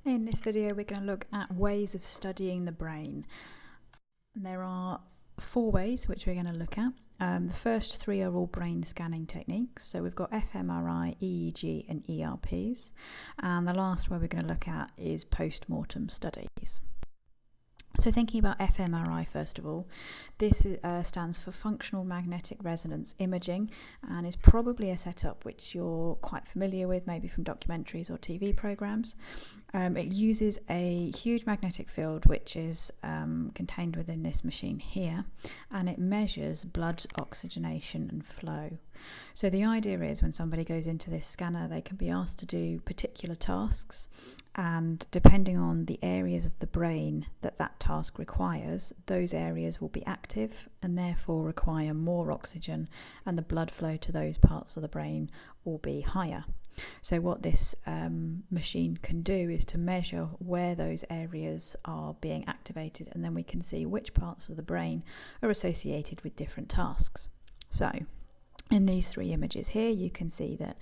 In this video we're going to look at ways of studying the brain. There are 4 ways which we're going to look at. The first 3 are all brain scanning techniques. So we've got FMRI, EEG and ERPs. And the last one we're going to look at is postmortem studies. So thinking about FMRI first of all, this stands for Functional Magnetic Resonance Imaging and is probably a setup which you're quite familiar with, maybe from documentaries or TV programs. It uses a huge magnetic field which is contained within this machine here, and it measures blood oxygenation and flow. So the idea is when somebody goes into this scanner, they can be asked to do particular tasks, and depending on the areas of the brain that task requires, those areas will be active and therefore require more oxygen, and the blood flow to those parts of the brain will be higher. So what this machine can do is to measure where those areas are being activated, and then we can see which parts of the brain are associated with different tasks. So in these 3 images here, you can see that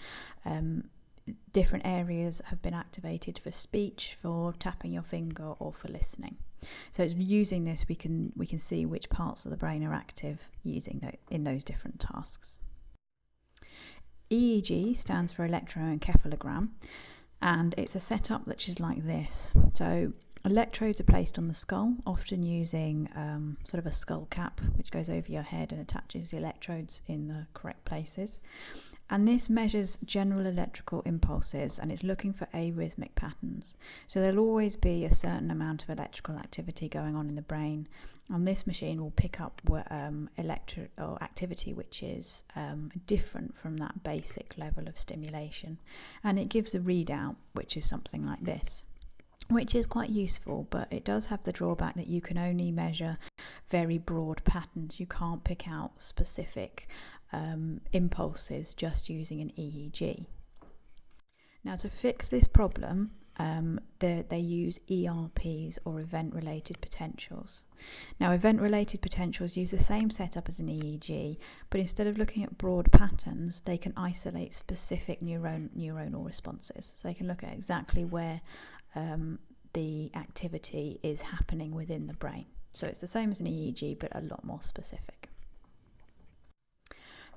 different areas have been activated for speech, for tapping your finger, or for listening. So it's using this we can see which parts of the brain are active in those different tasks. EEG stands for electroencephalogram, and it's a setup that is like this. So electrodes are placed on the skull, often using sort of a skull cap which goes over your head and attaches the electrodes in the correct places. And this measures general electrical impulses, and it's looking for arrhythmic patterns. So there'll always be a certain amount of electrical activity going on in the brain, and this machine will pick up activity which is different from that basic level of stimulation, and it gives a readout which is something like this, which is quite useful, but it does have the drawback that you can only measure very broad patterns. You can't pick out specific impulses just using an EEG. Now, to fix this problem, they use ERPs, or event-related potentials. Now, event-related potentials use the same setup as an EEG, but instead of looking at broad patterns, they can isolate specific neuronal responses. So they can look at exactly where the activity is happening within the brain. So it's the same as an EEG, but a lot more specific.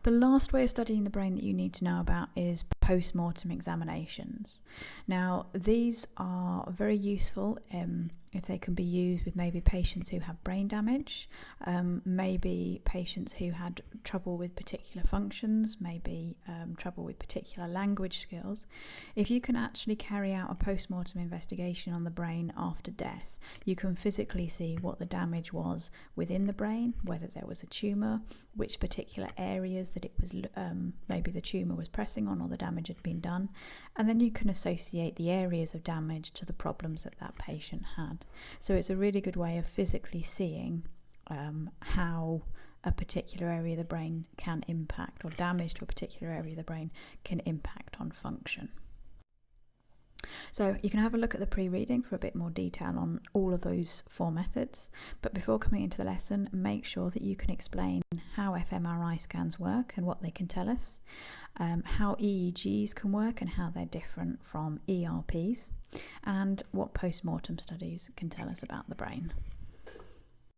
The last way of studying the brain that you need to know about is postmortem examinations. Now, these are very useful if they can be used with maybe patients who have brain damage, maybe patients who had trouble with particular functions, maybe trouble with particular language skills. If you can actually carry out a postmortem investigation on the brain after death, you can physically see what the damage was within the brain, whether there was a tumour, which particular areas that it was maybe the tumour was pressing on or the damage had been done, and then you can associate the areas of damage to the problems that patient had. So it's a really good way of physically seeing how a particular area of the brain can impact, or damage to a particular area of the brain can impact on function. So you can have a look at the pre-reading for a bit more detail on all of those 4 methods, but before coming into the lesson, make sure that you can explain how fMRI scans work and what they can tell us, how EEGs can work and how they're different from ERPs, and what postmortem studies can tell us about the brain.